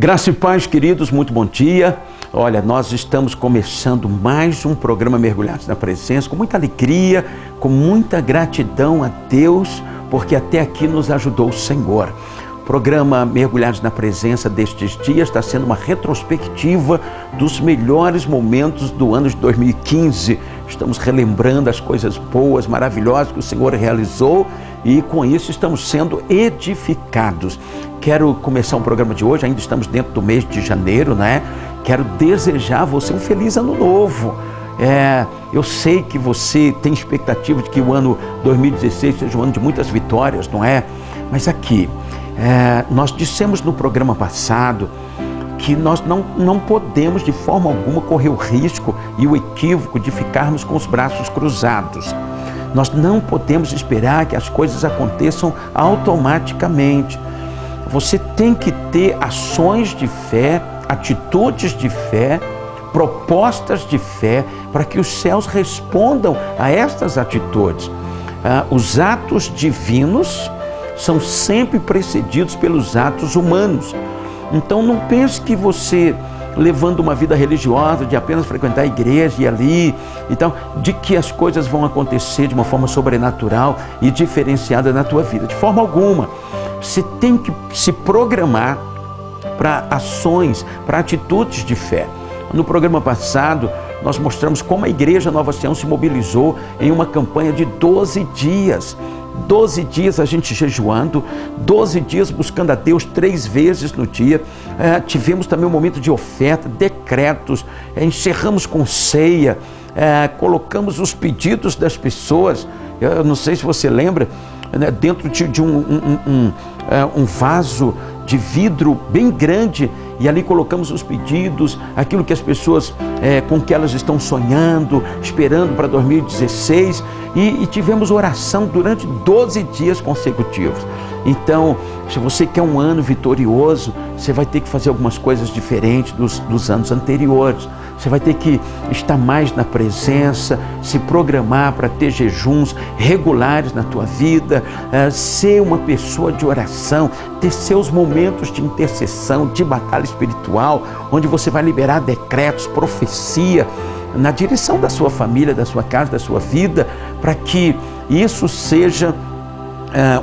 Graça e paz, queridos, muito bom dia. Olha, nós estamos começando mais um programa Mergulhados na Presença, com muita alegria, com muita gratidão a Deus, porque até aqui nos ajudou o Senhor. O programa Mergulhados na Presença destes dias está sendo uma retrospectiva dos melhores momentos do ano de 2015. Estamos relembrando as coisas boas, maravilhosas que o Senhor realizou e com isso estamos sendo edificados. Quero começar o programa de hoje, ainda estamos dentro do mês de janeiro, né? Quero desejar a você um feliz ano novo. Eu sei que você tem expectativa de que o ano 2016 seja um ano de muitas vitórias, não é? Mas aqui, nós dissemos no programa passado que nós não podemos de forma alguma correr o risco e o equívoco de ficarmos com os braços cruzados. Nós não podemos esperar que as coisas aconteçam automaticamente. Você tem que ter ações de fé, atitudes de fé, propostas de fé, para que os céus respondam a estas atitudes. Os atos divinos são sempre precedidos pelos atos humanos. Então não pense que você, levando uma vida religiosa, de apenas frequentar a igreja e ali, então, de que as coisas vão acontecer de uma forma sobrenatural e diferenciada na tua vida. De forma alguma. Você tem que se programar para ações, para atitudes de fé. No programa passado, nós mostramos como a Igreja Nova Sião se mobilizou em uma campanha de 12 dias. 12 dias a gente jejuando, 12 dias buscando a Deus 3 vezes no dia. Tivemos também um momento de oferta, decretos, encerramos com ceia, colocamos os pedidos das pessoas. Eu não sei se você lembra, dentro de um vaso de vidro bem grande, e ali colocamos os pedidos, aquilo que as pessoas, com que elas estão sonhando, esperando para 2016, e tivemos oração durante 12 dias consecutivos. Então, se você quer um ano vitorioso, você vai ter que fazer algumas coisas diferentes dos anos anteriores. Você vai ter que estar mais na presença, se programar para ter jejuns regulares na tua vida, ser uma pessoa de oração, ter seus momentos de intercessão, de batalha espiritual, onde você vai liberar decretos, profecia, na direção da sua família, da sua casa, da sua vida, para que isso seja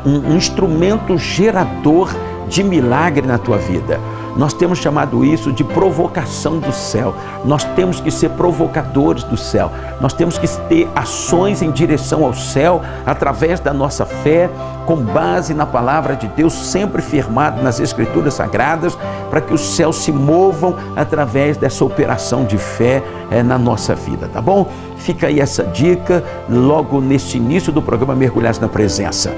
um instrumento gerador de milagre na tua vida. Nós temos chamado isso de provocação do céu. Nós temos que ser provocadores do céu. Nós temos que ter ações em direção ao céu através da nossa fé, com base na palavra de Deus, sempre firmado nas Escrituras Sagradas, para que os céus se movam através dessa operação de fé na nossa vida, tá bom? Fica aí essa dica logo nesse início do programa Mergulhados na Presença.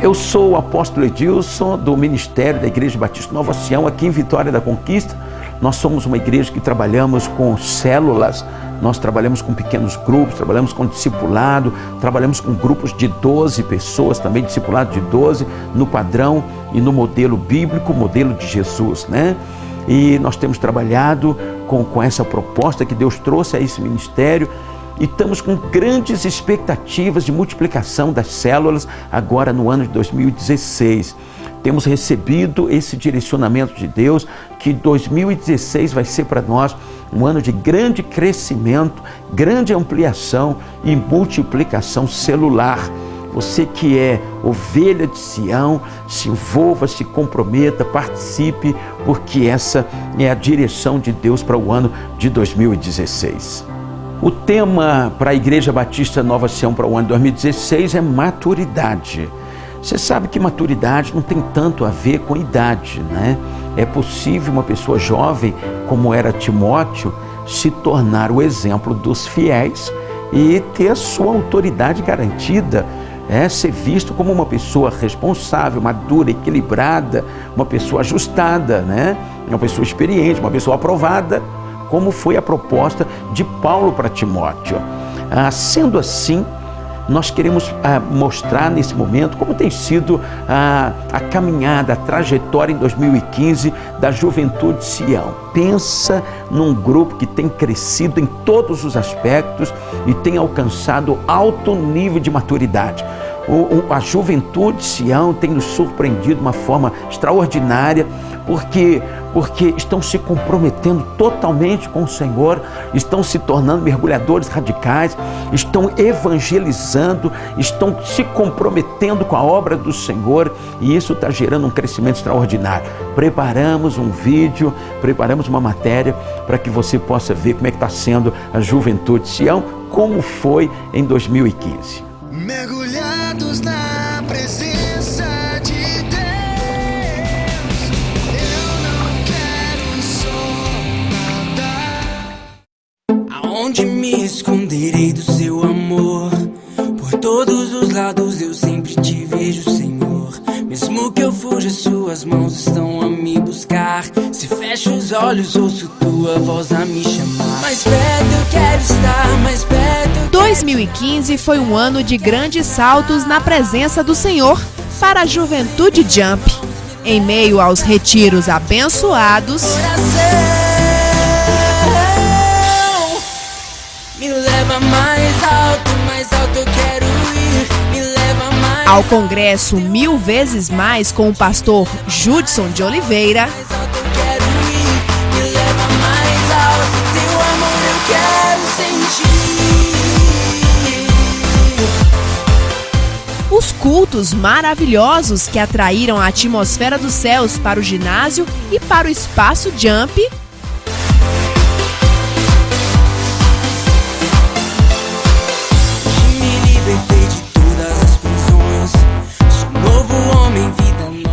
Eu sou o apóstolo Edilson, do Ministério da Igreja Batista Nova Sião, aqui em Vitória da Conquista. Nós somos uma igreja que trabalhamos com células, nós trabalhamos com pequenos grupos, trabalhamos com discipulado, trabalhamos com grupos de 12 pessoas, também discipulado de 12, no padrão e no modelo bíblico, modelo de Jesus, né? E nós temos trabalhado com essa proposta que Deus trouxe a esse ministério, e estamos com grandes expectativas de multiplicação das células agora no ano de 2016. Temos recebido esse direcionamento de Deus, que 2016 vai ser para nós um ano de grande crescimento, grande ampliação e multiplicação celular. Você que é ovelha de Sião, se envolva, se comprometa, participe, porque essa é a direção de Deus para o ano de 2016. O tema para a Igreja Batista Nova Sião para o ano de 2016 é maturidade. Você sabe que maturidade não tem tanto a ver com idade, né? É possível uma pessoa jovem, como era Timóteo, se tornar o exemplo dos fiéis e ter a sua autoridade garantida, ser visto como uma pessoa responsável, madura, equilibrada, uma pessoa ajustada, né? Uma pessoa experiente, uma pessoa aprovada, como foi a proposta de Paulo para Timóteo. Sendo assim, nós queremos mostrar nesse momento como tem sido a caminhada, a trajetória em 2015 da Juventude de Sião. Pensa num grupo que tem crescido em todos os aspectos e tem alcançado alto nível de maturidade. A juventude de Sião tem nos surpreendido de uma forma extraordinária, porque estão se comprometendo totalmente com o Senhor, estão se tornando mergulhadores radicais, estão evangelizando, estão se comprometendo com a obra do Senhor, e isso está gerando um crescimento extraordinário. Preparamos um vídeo, preparamos uma matéria para que você possa ver como é que está sendo a juventude de Sião, como foi em 2015. Mergulhados na presença de Deus, eu não quero só nadar. Aonde me esconderei do seu amor? Por todos os lados eu sempre te vejo, Senhor. Mesmo que eu fuja, suas mãos estão a me buscar. Se fecho os olhos, ouço tua voz a me chamar. Mais perto eu quero estar, mais perto. 2015 foi um ano de grandes saltos na presença do Senhor para a Juventude Jump. Em meio aos retiros abençoados, Me leva mais alto eu quero ir. Me leva mais ao congresso 1000 vezes mais com o pastor Judson de Oliveira, alto eu quero ir. Me leva mais alto, teu amor eu quero sentir. os cultos maravilhosos que atraíram a atmosfera dos céus para o ginásio e para o espaço Jump,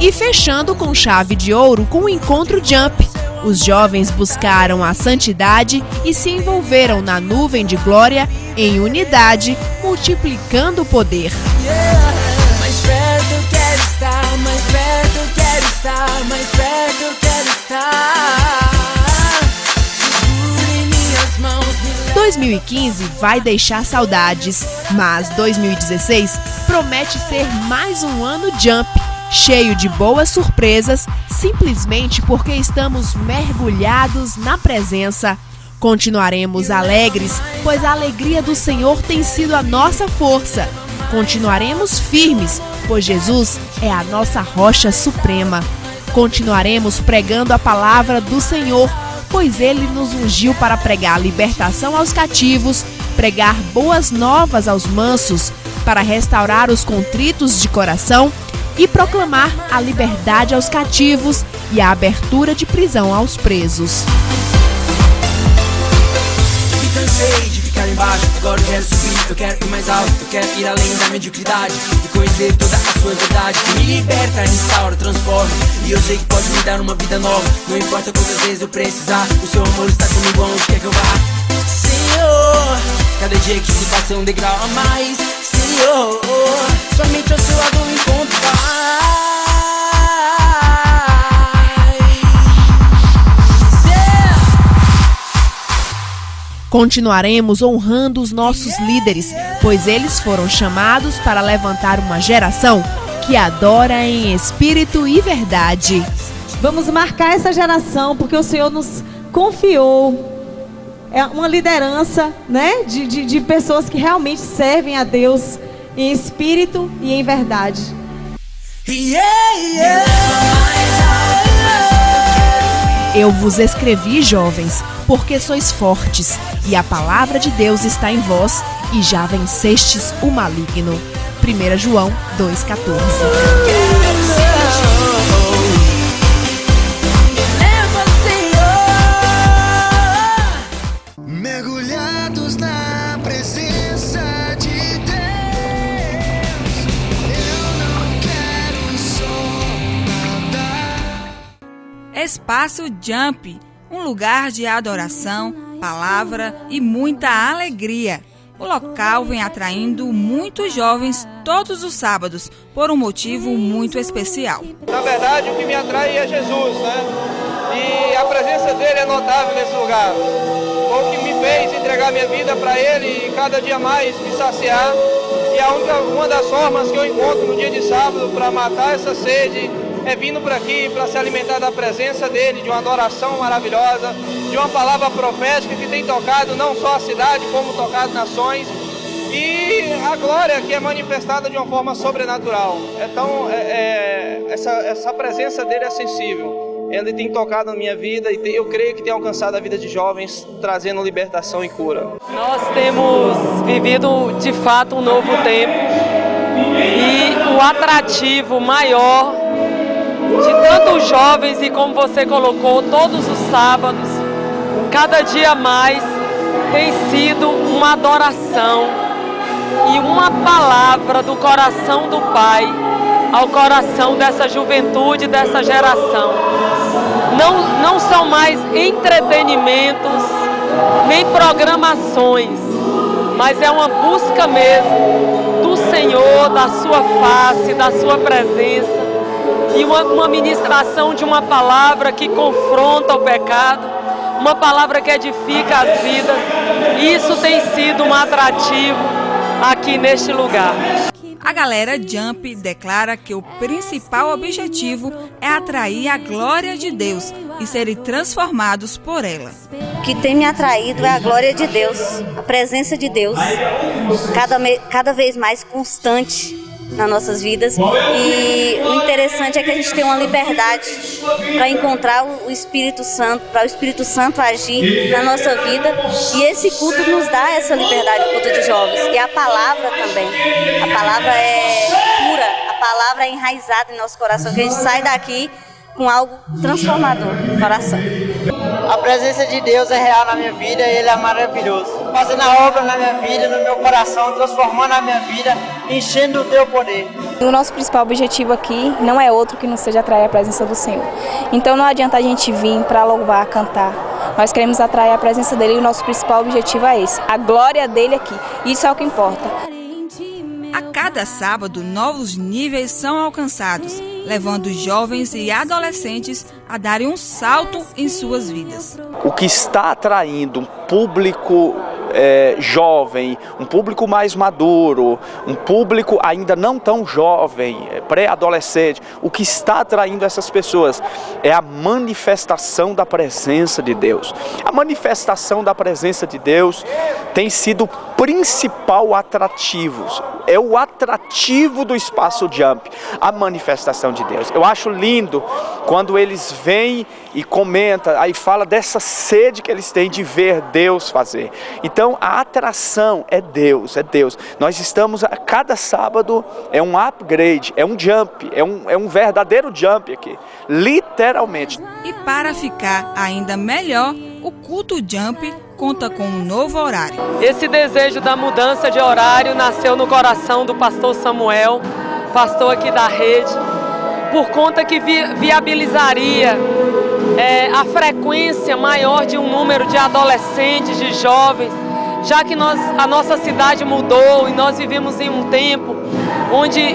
e fechando com chave de ouro com o encontro Jump. Os jovens buscaram a santidade e se envolveram na nuvem de glória em unidade, multiplicando o poder. Mais perto eu quero estar, mais perto eu quero estar, mais perto eu quero estar. Segure minhas mãos, me leve. 2015 vai deixar saudades, mas 2016 promete ser mais um ano Jump, cheio de boas surpresas, simplesmente porque estamos mergulhados na presença. Continuaremos alegres, pois a alegria do Senhor tem sido a nossa força. Continuaremos firmes, pois Jesus é a nossa rocha suprema. Continuaremos pregando a palavra do Senhor, pois Ele nos ungiu para pregar libertação aos cativos, pregar boas novas aos mansos, para restaurar os contritos de coração e proclamar a liberdade aos cativos e a abertura de prisão aos presos. Me cansei de ficar embaixo, agora eu quero subir, eu quero ir mais alto, eu quero ir além da mediocridade e conhecer toda a sua verdade, que me liberta, restaura, transforma, e eu sei que pode me dar uma vida nova, não importa quantas vezes eu precisar, o seu amor está comigo aonde quer que eu vá. Senhor, cada dia que se passa é um degrau a mais, Senhor, somente ao seu lado eu encontro paz. Continuaremos honrando os nossos líderes, pois eles foram chamados para levantar uma geração que adora em espírito e verdade. Vamos marcar essa geração, porque o Senhor nos confiou uma liderança, né, de pessoas que realmente servem a Deus em espírito e em verdade. Eu vos escrevi, jovens, porque sois fortes, e a palavra de Deus está em vós, e já vencestes o maligno. 1 João 2,14. Mergulhados na presença de Deus, eu não quero só nadar. Espaço Jump, um lugar de adoração, palavra e muita alegria. O local vem atraindo muitos jovens todos os sábados por um motivo muito especial. Na verdade, o que me atrai é Jesus, né? E a presença dele é notável nesse lugar. Foi o que me fez entregar minha vida para ele e cada dia mais me saciar. E uma das formas que eu encontro no dia de sábado para matar essa sede é vindo por aqui para se alimentar da presença dele, de uma adoração maravilhosa, de uma palavra profética que tem tocado não só a cidade, como tocado nações. e a glória que é manifestada de uma forma sobrenatural. Então, essa presença dele é sensível. Ele tem tocado na minha vida e eu creio que tem alcançado a vida de jovens, trazendo libertação e cura. Nós temos vivido de fato um novo tempo e o atrativo maior de tantos jovens, e como você colocou, todos os sábados, cada dia mais, tem sido uma adoração e uma palavra do coração do Pai ao coração dessa juventude, dessa geração. Não são mais entretenimentos, nem programações, mas é uma busca mesmo do Senhor, da sua face, da sua presença, e uma ministração de uma palavra que confronta o pecado, uma palavra que edifica as vidas. Isso tem sido um atrativo aqui neste lugar. A galera Jump declara que o principal objetivo é atrair a glória de Deus e serem transformados por ela. O que tem me atraído é a glória de Deus, a presença de Deus, cada vez mais constante nas nossas vidas. E o interessante é que a gente tem uma liberdade para encontrar o Espírito Santo, para o Espírito Santo agir na nossa vida. E esse culto nos dá essa liberdade, o culto de jovens. E a palavra também. A palavra é pura, a palavra é enraizada em nosso coração, que a gente sai daqui com algo transformador no coração. A presença de Deus é real na minha vida e Ele é maravilhoso. Fazendo a obra na minha vida, no meu coração, transformando a minha vida, enchendo o Teu poder. O nosso principal objetivo aqui não é outro que não seja atrair a presença do Senhor. Então não adianta a gente vir para louvar, cantar. Nós queremos atrair a presença dEle e o nosso principal objetivo é esse, a glória dEle aqui. Isso é o que importa. A cada sábado, novos níveis são alcançados, levando jovens e adolescentes a darem um salto em suas vidas. O que está atraindo um público jovem, um público mais maduro, um público ainda não tão jovem, pré-adolescente, o que está atraindo essas pessoas é a manifestação da presença de Deus. A manifestação da presença de Deus tem sido o principal atrativo, é o atrativo do Espaço Jump, a manifestação de Deus. Eu acho lindo quando eles vêm e comentam, aí fala dessa sede que eles têm de ver Deus fazer. Então a atração é Deus, é Deus. Nós estamos, a cada sábado é um upgrade, é um jump, é um verdadeiro jump aqui, literalmente. E para ficar ainda melhor, o culto Jump conta com um novo horário. Esse desejo da mudança de horário nasceu no coração do pastor Samuel, pastor aqui da rede, por conta que viabilizaria a frequência maior de um número de adolescentes, de jovens, já que a nossa cidade mudou e nós vivemos em um tempo onde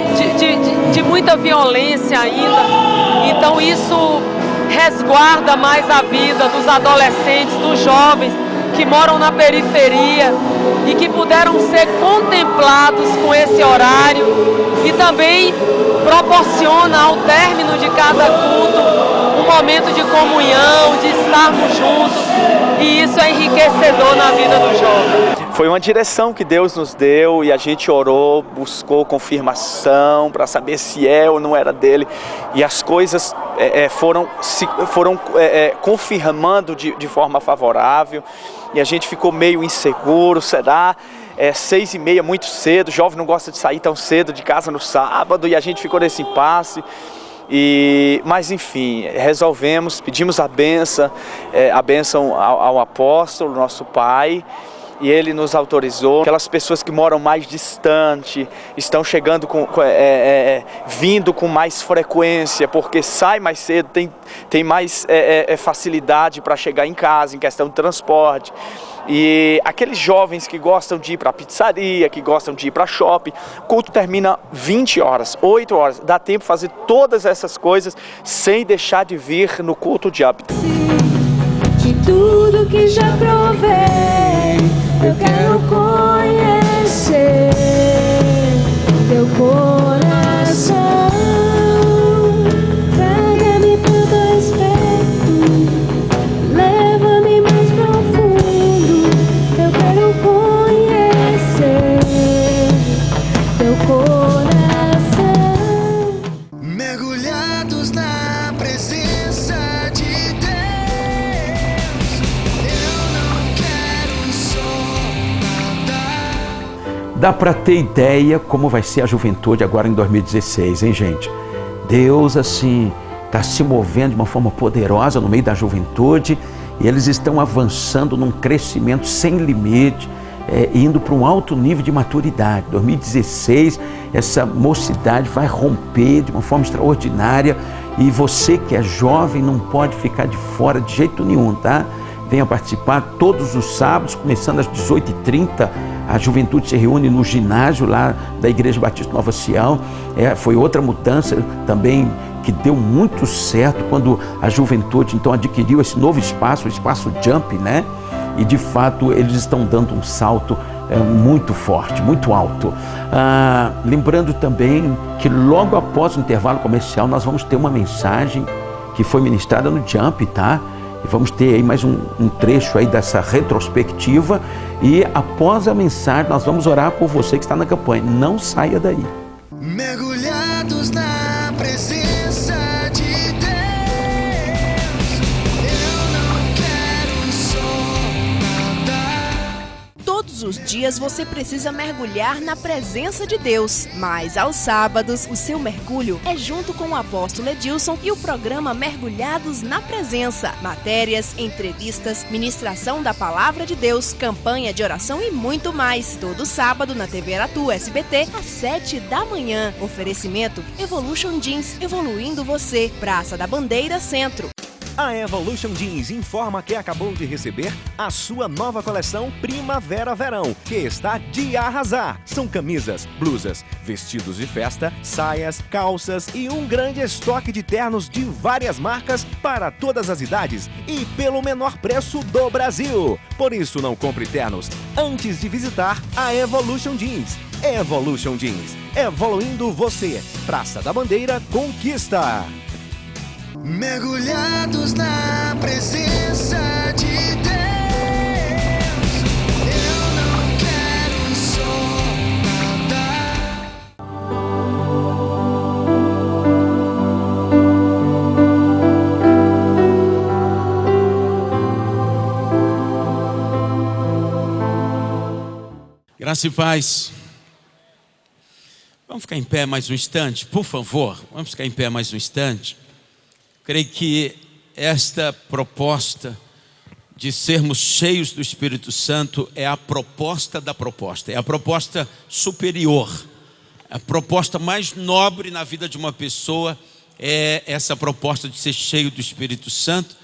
de muita violência ainda. Então isso resguarda mais a vida dos adolescentes, dos jovens que moram na periferia e que puderam ser contemplados com esse horário, e também proporciona ao término de cada culto um momento de comunhão, de estarmos juntos, e isso é enriquecedor na vida do jovem. Foi uma direção que Deus nos deu e a gente orou, buscou confirmação para saber se é ou não era dele, e as coisas foram confirmando de forma favorável, e a gente ficou meio inseguro, será? 6h30, muito cedo, o jovem não gosta de sair tão cedo de casa no sábado, e a gente ficou nesse impasse. Mas enfim, resolvemos, pedimos a bênção ao apóstolo, nosso pai, e ele nos autorizou. Aquelas pessoas que moram mais distante estão chegando vindo com mais frequência, porque sai mais cedo, tem mais facilidade para chegar em casa, em questão de transporte. E aqueles jovens que gostam de ir para a pizzaria, que gostam de ir para shopping, o culto termina 20 horas, 8 horas. Dá tempo de fazer todas essas coisas sem deixar de vir no culto Jump. De tudo que já provei, eu quero conhecer teu coração. Traga-me por dois perto, leva-me mais profundo. Eu quero conhecer dá para ter ideia como vai ser a juventude agora em 2016, hein, gente? Deus, assim, está se movendo de uma forma poderosa no meio da juventude e eles estão avançando num crescimento sem limite, indo para um alto nível de maturidade. 2016, essa mocidade vai romper de uma forma extraordinária e você que é jovem não pode ficar de fora de jeito nenhum, tá? Venha participar todos os sábados, começando às 18h30, a juventude se reúne no ginásio lá da Igreja Batista Nova Sião. Foi outra mudança também que deu muito certo quando a juventude então adquiriu esse novo espaço, o espaço Jump, né? E de fato eles estão dando um salto muito forte, muito alto. Lembrando também que logo após o intervalo comercial nós vamos ter uma mensagem que foi ministrada no Jump, tá? E vamos ter aí mais um trecho aí dessa retrospectiva e após a mensagem nós vamos orar por você que está na campanha. Não saia daí. Mergulhados na presença de Deus, eu não quero só nadar. Todos os dias você precisa mergulhar na presença de Deus, mas aos sábados o seu mergulho é junto com o apóstolo Edilson e o programa Mergulhados na Presença. Matérias, entrevistas, ministração da Palavra de Deus, campanha de oração e muito mais. Todo sábado na TV Aratu SBT às 7 da manhã. Oferecimento Evolution Jeans, evoluindo você. Praça da Bandeira, Centro. A Evolution Jeans informa que acabou de receber a sua nova coleção Primavera-Verão, que está de arrasar. São camisas, blusas, vestidos de festa, saias, calças e um grande estoque de ternos de várias marcas para todas as idades e pelo menor preço do Brasil. Por isso não compre ternos antes de visitar a Evolution Jeans. Evolution Jeans, evoluindo você. Praça da Bandeira, Conquista. Mergulhados na presença de Deus, eu não quero só nadar. Graça e paz. Vamos ficar em pé mais um instante, por favor. Vamos ficar em pé mais um instante. Creio que esta proposta de sermos cheios do Espírito Santo é a proposta da proposta, é a proposta superior, a proposta mais nobre na vida de uma pessoa é essa proposta de ser cheio do Espírito Santo,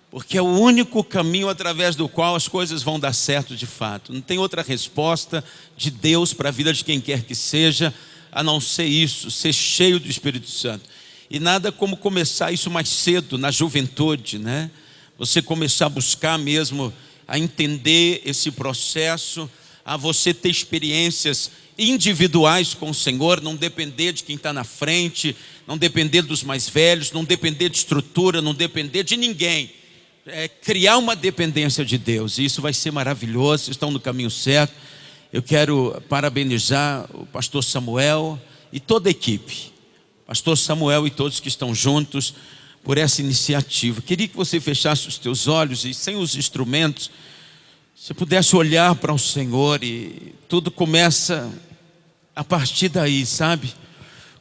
porque é o único caminho através do qual as coisas vão dar certo de fato. Não tem outra resposta de Deus para a vida de quem quer que seja, a não ser isso, ser cheio do Espírito Santo. E nada como começar isso mais cedo, na juventude, né? Você começar a buscar mesmo, a entender esse processo, a você ter experiências individuais com o Senhor, não depender de quem está na frente, não depender dos mais velhos, não depender de estrutura, não depender de ninguém. Criar uma dependência de Deus, e isso vai ser maravilhoso, vocês estão no caminho certo. Eu quero parabenizar o pastor Samuel e toda a equipe. Pastor Samuel e todos que estão juntos por essa iniciativa. Queria que você fechasse os teus olhos e sem os instrumentos, você pudesse olhar para o Senhor e tudo começa a partir daí, sabe?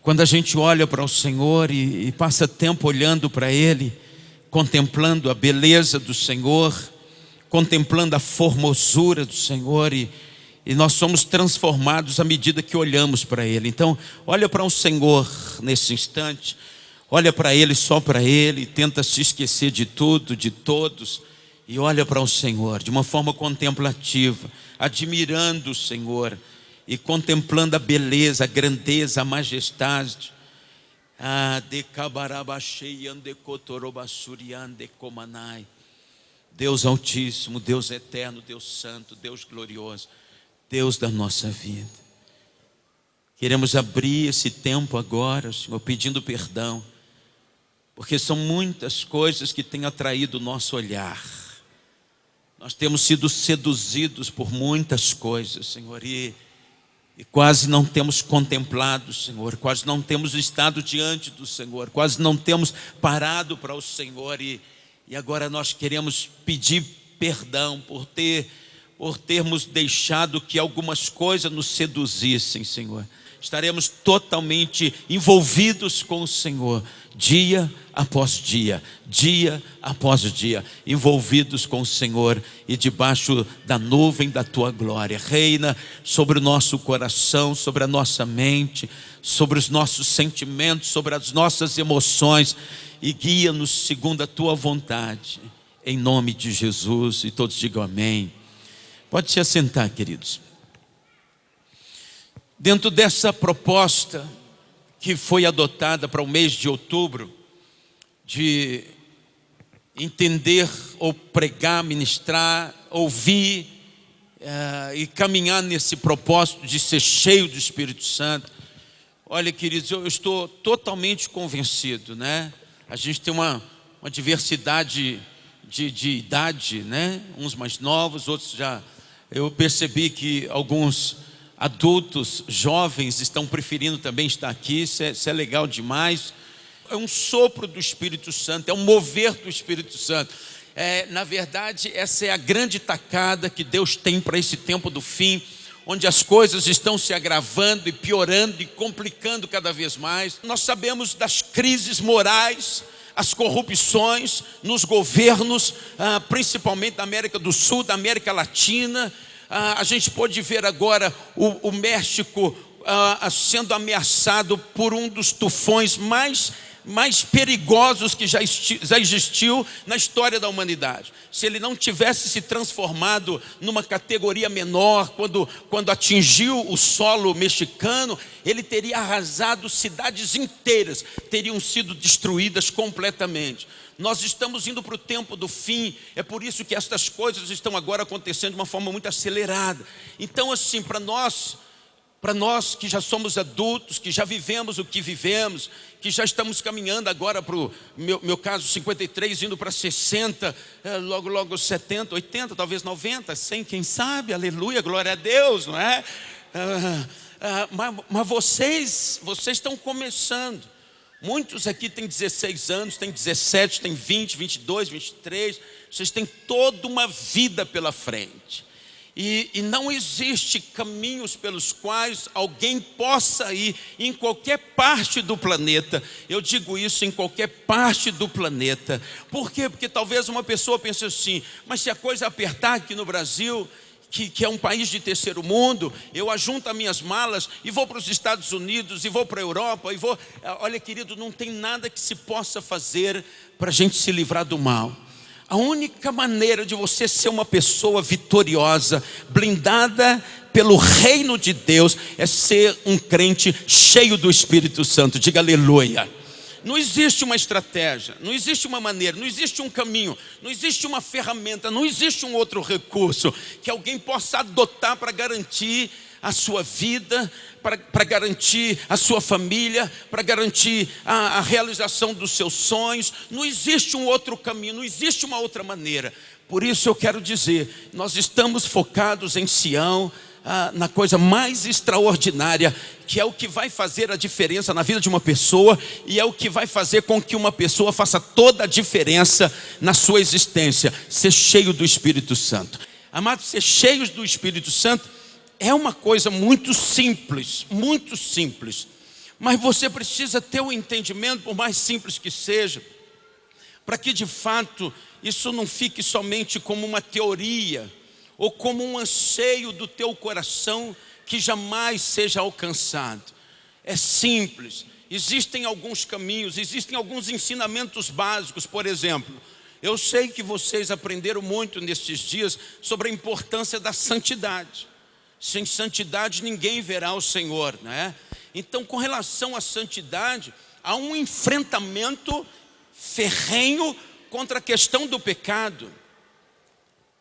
Quando a gente olha para o Senhor e passa tempo olhando para Ele, contemplando a beleza do Senhor, contemplando a formosura do Senhor e nós somos transformados à medida que olhamos para Ele. Então, olha para o Senhor nesse instante, olha para Ele, só para Ele, tenta se esquecer de tudo, de todos, e olha para o Senhor de uma forma contemplativa, admirando o Senhor e contemplando a beleza, a grandeza, a majestade. Deus Altíssimo, Deus Eterno, Deus Santo, Deus Glorioso, Deus da nossa vida. Queremos abrir esse tempo agora, Senhor, pedindo perdão, porque são muitas coisas que têm atraído o nosso olhar. Nós temos sido seduzidos por muitas coisas, Senhor, e quase não temos contemplado, Senhor, quase não temos estado diante do Senhor, quase não temos parado para o Senhor, e agora nós queremos pedir perdão por ter por termos deixado que algumas coisas nos seduzissem, Senhor. Estaremos totalmente envolvidos com o Senhor, dia após dia, dia após dia, envolvidos com o Senhor e debaixo da nuvem da Tua glória. Reina sobre o nosso coração, sobre a nossa mente, sobre os nossos sentimentos, sobre as nossas emoções e guia-nos segundo a Tua vontade, em nome de Jesus. E todos digam amém. Pode se assentar, queridos. Dentro dessa proposta que foi adotada para o mês de outubro, de entender ou pregar, ministrar, ouvir e caminhar nesse propósito de ser cheio do Espírito Santo. Olha, queridos, eu estou totalmente convencido, né? A gente tem uma diversidade de idade, né? Uns mais novos, outros já... Eu percebi que alguns adultos, jovens, estão preferindo também estar aqui. Isso é legal demais. É um sopro do Espírito Santo, é um mover do Espírito Santo. Na verdade, essa é a grande tacada que Deus tem para esse tempo do fim, onde as coisas estão se agravando e piorando e complicando cada vez mais. Nós sabemos das crises morais, as corrupções nos governos, principalmente da América do Sul, da América Latina. A gente pode ver agora o México sendo ameaçado por um dos tufões mais perigosos que já existiu na história da humanidade. Se ele não tivesse se transformado numa categoria menor, quando atingiu o solo mexicano, ele teria arrasado cidades inteiras, teriam sido destruídas completamente. Nós estamos indo para o tempo do fim, é por isso que estas coisas estão agora acontecendo de uma forma muito acelerada. Então, assim, para nós que já somos adultos, que já vivemos o que vivemos, que já estamos caminhando agora para o meu caso 53, indo para 60, logo 70, 80, talvez 90, 100, quem sabe, aleluia, glória a Deus, não é? Mas vocês estão começando. Muitos aqui têm 16 anos, têm 17, têm 20, 22, 23, vocês têm toda uma vida pela frente. E não existe caminhos pelos quais alguém possa ir em qualquer parte do planeta. Eu digo isso, em qualquer parte do planeta. Por quê? Porque talvez uma pessoa pense assim, mas se a coisa apertar aqui no Brasil, que é um país de terceiro mundo, eu ajunto as minhas malas e vou para os Estados Unidos, e vou para a Europa, e vou... Olha, querido, não tem nada que se possa fazer para a gente se livrar do mal. A única maneira de você ser uma pessoa vitoriosa, blindada pelo reino de Deus, é ser um crente cheio do Espírito Santo. Diga aleluia. Não existe uma estratégia, não existe uma maneira, não existe um caminho, não existe uma ferramenta, não existe um outro recurso que alguém possa adotar para garantir a sua vida, para garantir a sua família, para garantir a realização dos seus sonhos. Não existe um outro caminho, não existe uma outra maneira. Por isso eu quero dizer, nós estamos focados em Sião, na coisa mais extraordinária, que é o que vai fazer a diferença na vida de uma pessoa, e é o que vai fazer com que uma pessoa faça toda a diferença na sua existência: ser cheio do Espírito Santo. Amados, ser cheios do Espírito Santo é uma coisa muito simples, mas você precisa ter um entendimento, por mais simples que seja, para que de fato isso não fique somente como uma teoria, ou como um anseio do teu coração que jamais seja alcançado. É simples, existem alguns caminhos, existem alguns ensinamentos básicos. Por exemplo, eu sei que vocês aprenderam muito nesses dias sobre a importância da santidade. Sem santidade ninguém verá o Senhor, né? Então, com relação à santidade, há um enfrentamento ferrenho contra a questão do pecado.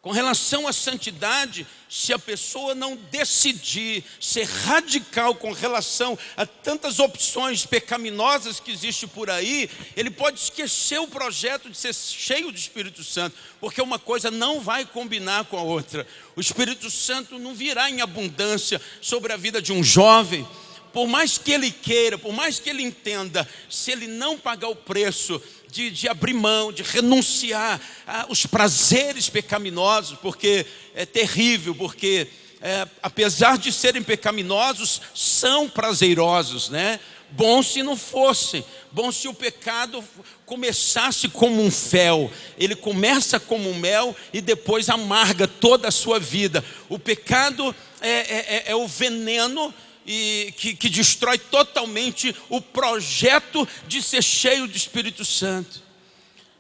Com relação à santidade, se a pessoa não decidir ser radical com relação a tantas opções pecaminosas que existem por aí, ele pode esquecer o projeto de ser cheio do Espírito Santo, porque uma coisa não vai combinar com a outra. O Espírito Santo não virá em abundância sobre a vida de um jovem, por mais que ele queira, por mais que ele entenda, se ele não pagar o preço de abrir mão, de renunciar aos prazeres pecaminosos, porque é terrível, porque apesar de serem pecaminosos, são prazerosos, né? Bom se não fosse, bom se o pecado começasse como um fel. Ele começa como um mel e depois amarga toda a sua vida. O pecado é o veneno que destrói totalmente o projeto de ser cheio do Espírito Santo.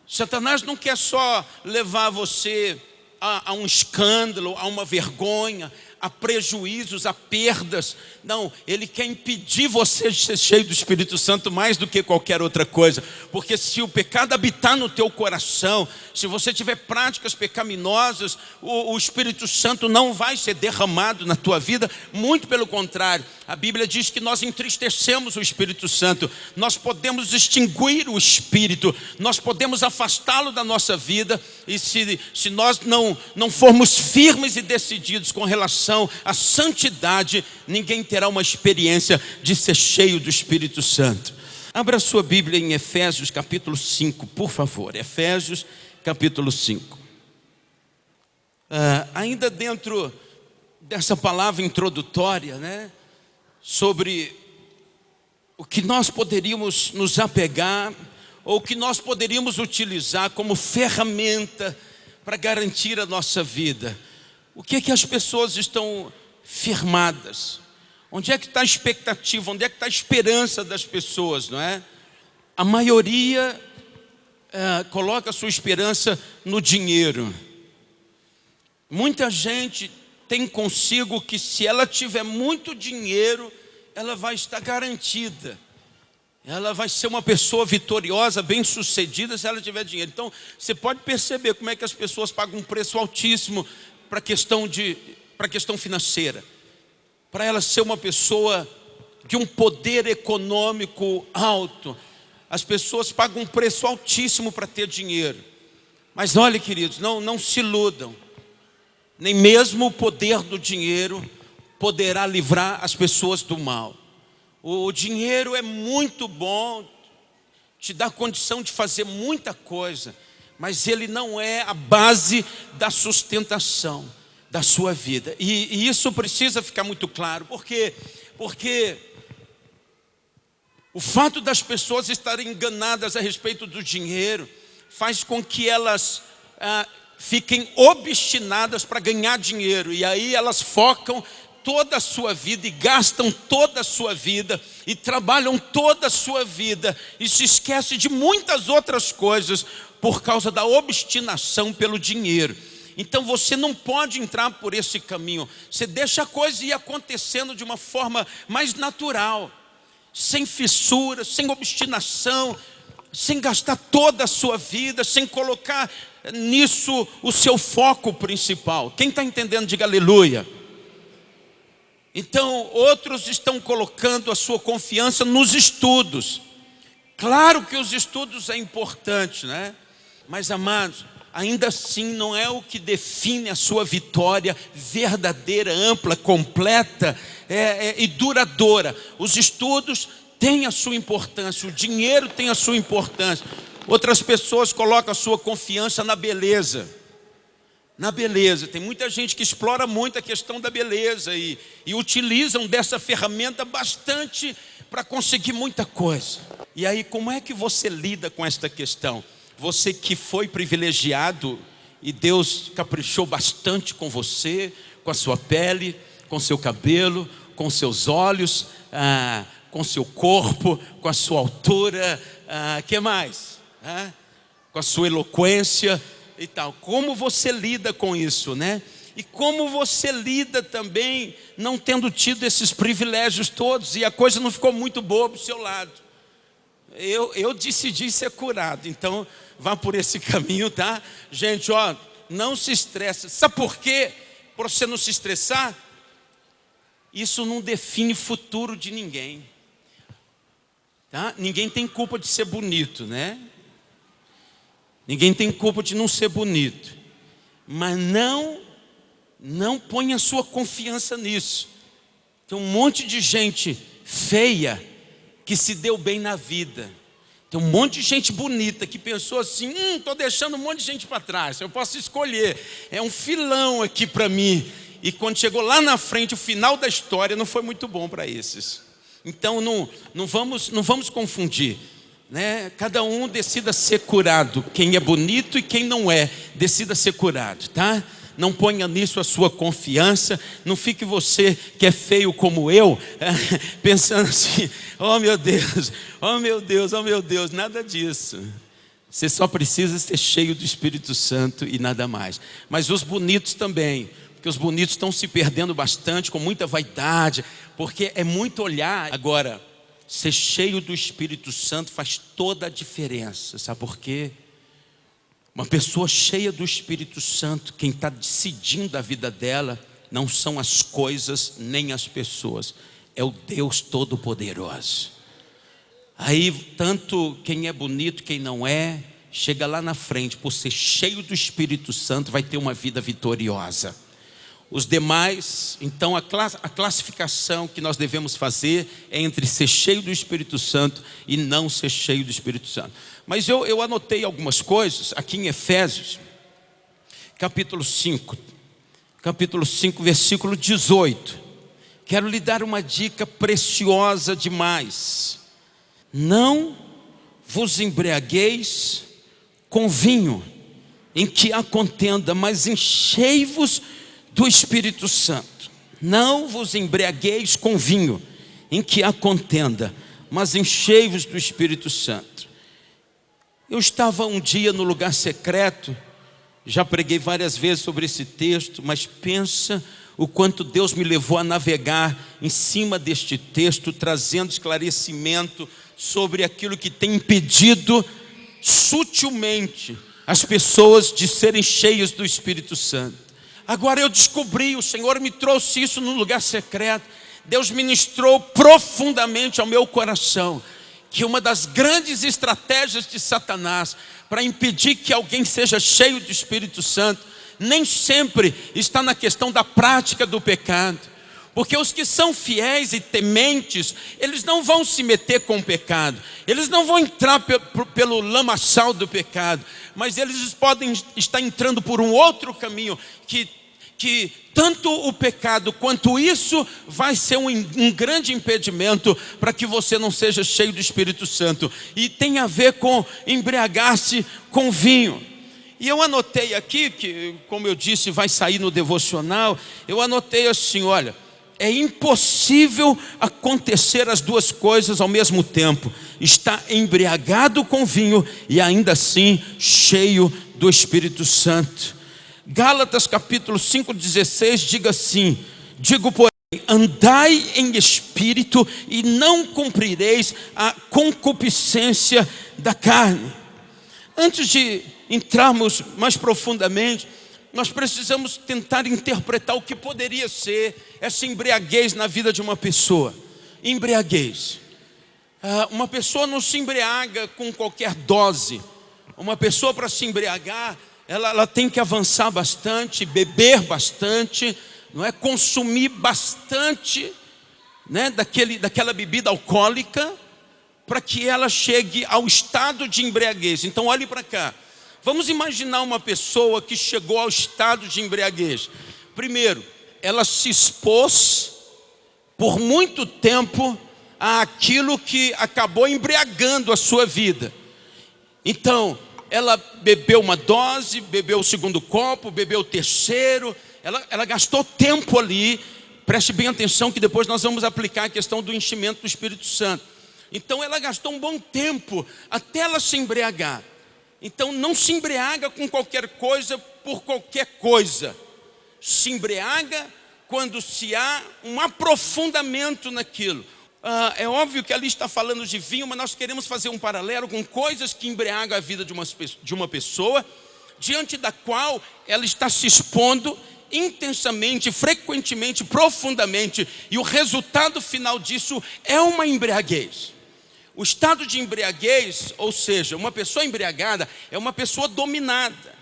Satanás não quer só levar você a um escândalo, a uma vergonha, a prejuízos, a perdas. Não, ele quer impedir você de ser cheio do Espírito Santo mais do que qualquer outra coisa. Porque se o pecado habitar no teu coração, se você tiver práticas pecaminosas, o Espírito Santo não vai ser derramado na tua vida. Muito pelo contrário, a Bíblia diz que nós entristecemos o Espírito Santo. Nós podemos extinguir o Espírito, nós podemos afastá-lo da nossa vida. E se nós não formos firmes e decididos com relação à santidade, ninguém terá uma experiência de ser cheio do Espírito Santo. Abra sua Bíblia em Efésios capítulo 5, por favor. Efésios capítulo 5. Ainda dentro dessa palavra introdutória, né, sobre o que nós poderíamos nos apegar, ou o que nós poderíamos utilizar como ferramenta para garantir a nossa vida. O que é que as pessoas estão firmadas? Onde é que está a expectativa? Onde é que está a esperança das pessoas, não é? A maioria coloca a sua esperança no dinheiro. Muita gente tem consigo que se ela tiver muito dinheiro, ela vai estar garantida. Ela vai ser uma pessoa vitoriosa, bem-sucedida se ela tiver dinheiro. Então, você pode perceber como é que as pessoas pagam um preço altíssimo para a questão financeira. Para ela ser uma pessoa de um poder econômico alto, as pessoas pagam um preço altíssimo para ter dinheiro. Mas olha, queridos, não se iludam. Nem mesmo o poder do dinheiro poderá livrar as pessoas do mal. O dinheiro é muito bom, te dá condição de fazer muita coisa, mas ele não é a base da sustentação da sua vida. E isso precisa ficar muito claro, porque o fato das pessoas estarem enganadas a respeito do dinheiro faz com que elas fiquem obstinadas para ganhar dinheiro, e aí elas focam toda a sua vida e gastam toda a sua vida e trabalham toda a sua vida e se esquecem de muitas outras coisas por causa da obstinação pelo dinheiro. Então você não pode entrar por esse caminho. Você deixa a coisa ir acontecendo de uma forma mais natural, sem fissuras, sem obstinação, sem gastar toda a sua vida, sem colocar nisso o seu foco principal. Quem está entendendo, diga aleluia. Então, outros estão colocando a sua confiança nos estudos. Claro que os estudos é importante, né? Mas, amados, ainda assim não é o que define a sua vitória verdadeira, ampla, completa e duradoura. Os estudos têm a sua importância, o dinheiro tem a sua importância. Outras pessoas colocam a sua confiança na beleza. Na beleza, tem muita gente que explora muito a questão da beleza e utilizam dessa ferramenta bastante para conseguir muita coisa. E aí, como é que você lida com esta questão? Você que foi privilegiado e Deus caprichou bastante com você, com a sua pele, com seu cabelo, com seus olhos, com seu corpo, com a sua altura, que mais? Com a sua eloquência e tal. Como você lida com isso, né? E como você lida também não tendo tido esses privilégios todos e a coisa não ficou muito boa para o seu lado. Eu decidi ser curado, então vá por esse caminho, tá? Gente, ó, não se estressa. Sabe por quê? Para você não se estressar, isso não define futuro de ninguém, tá? Ninguém tem culpa de ser bonito, né? Ninguém tem culpa de não ser bonito. Mas não ponha sua confiança nisso. Tem um monte de gente feia que se deu bem na vida. Tem um monte de gente bonita que pensou assim, estou deixando um monte de gente para trás, eu posso escolher, é um filão aqui para mim. E quando chegou lá na frente, o final da história não foi muito bom para esses. Então não vamos confundir, né? Cada um decida ser curado, quem é bonito e quem não é, decida ser curado, tá? Não ponha nisso a sua confiança. Não fique você que é feio como eu pensando assim, oh meu Deus, oh meu Deus, oh meu Deus. Nada disso. Você só precisa ser cheio do Espírito Santo e nada mais. Mas os bonitos também, porque os bonitos estão se perdendo bastante, com muita vaidade, porque é muito olhar. Agora, ser cheio do Espírito Santo faz toda a diferença. Sabe por quê? Uma pessoa cheia do Espírito Santo, quem está decidindo a vida dela, não são as coisas nem as pessoas, é o Deus Todo-Poderoso. Aí, tanto quem é bonito, quem não é, chega lá na frente, por ser cheio do Espírito Santo, vai ter uma vida vitoriosa. Os demais, então a classificação que nós devemos fazer é entre ser cheio do Espírito Santo e não ser cheio do Espírito Santo. Mas eu anotei algumas coisas aqui em Efésios, capítulo 5, versículo 18. Quero lhe dar uma dica preciosa demais. Não vos embriagueis com vinho, em que há contenda, mas enchei-vos do Espírito Santo. Não vos embriagueis com vinho, em que há contenda, mas enchei-vos do Espírito Santo. Eu estava um dia no lugar secreto, já preguei várias vezes sobre esse texto, mas pensa o quanto Deus me levou a navegar em cima deste texto, trazendo esclarecimento sobre aquilo que tem impedido sutilmente as pessoas de serem cheias do Espírito Santo. Agora eu descobri, o Senhor me trouxe isso num lugar secreto. Deus ministrou profundamente ao meu coração que uma das grandes estratégias de Satanás para impedir que alguém seja cheio do Espírito Santo nem sempre está na questão da prática do pecado. Porque os que são fiéis e tementes, eles não vão se meter com o pecado, eles não vão entrar pelo lamaçal do pecado, mas eles podem estar entrando por um outro caminho, que tanto o pecado quanto isso vai ser um grande impedimento para que você não seja cheio do Espírito Santo. E tem a ver com embriagar-se com vinho. E eu anotei aqui, que como eu disse vai sair no devocional, eu anotei assim, olha, é impossível acontecer as duas coisas ao mesmo tempo. Estar embriagado com vinho e ainda assim cheio do Espírito Santo. Gálatas capítulo 5:16 diga assim, digo porém, andai em espírito e não cumprireis a concupiscência da carne. Antes de entrarmos mais profundamente, nós precisamos tentar interpretar o que poderia ser essa embriaguez na vida de uma pessoa. Embriaguez. Uma pessoa não se embriaga com qualquer dose. Uma pessoa, para se embriagar, ela tem que avançar bastante, beber bastante, não é? Consumir bastante, né? daquela bebida alcoólica, para que ela chegue ao estado de embriaguez. Então olhe para cá. Vamos imaginar uma pessoa que chegou ao estado de embriaguez. Primeiro, ela se expôs por muito tempo àquilo que acabou embriagando a sua vida. Então, ela bebeu uma dose, bebeu o segundo copo, bebeu o terceiro, ela gastou tempo ali. Preste bem atenção que depois nós vamos aplicar a questão do enchimento do Espírito Santo. Então ela gastou um bom tempo até ela se embriagar. Então não se embriaga com qualquer coisa por qualquer coisa. Se embriaga quando se há um aprofundamento naquilo. É óbvio que ali está falando de vinho, mas nós queremos fazer um paralelo com coisas que embriagam a vida de uma pessoa, diante da qual ela está se expondo intensamente, frequentemente, profundamente, e o resultado final disso é uma embriaguez. O estado de embriaguez, ou seja, uma pessoa embriagada é uma pessoa dominada,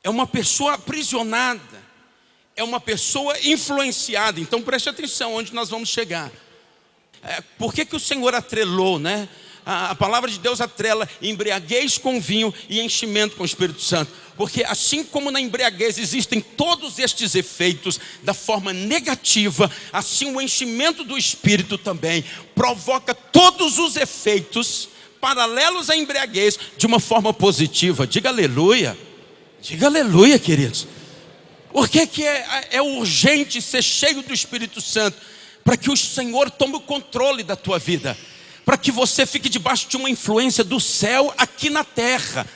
é uma pessoa aprisionada, é uma pessoa influenciada. Então preste atenção onde nós vamos chegar. Por que o Senhor atrelou, né? A palavra de Deus atrela embriaguez com vinho e enchimento com o Espírito Santo. Porque assim como na embriaguez existem todos estes efeitos da forma negativa, assim o enchimento do Espírito também provoca todos os efeitos paralelos à embriaguez de uma forma positiva. Diga aleluia. Diga aleluia, queridos. Por que é urgente ser cheio do Espírito Santo? Para que o Senhor tome o controle da tua vida. Para que você fique debaixo de uma influência do céu aqui na terra.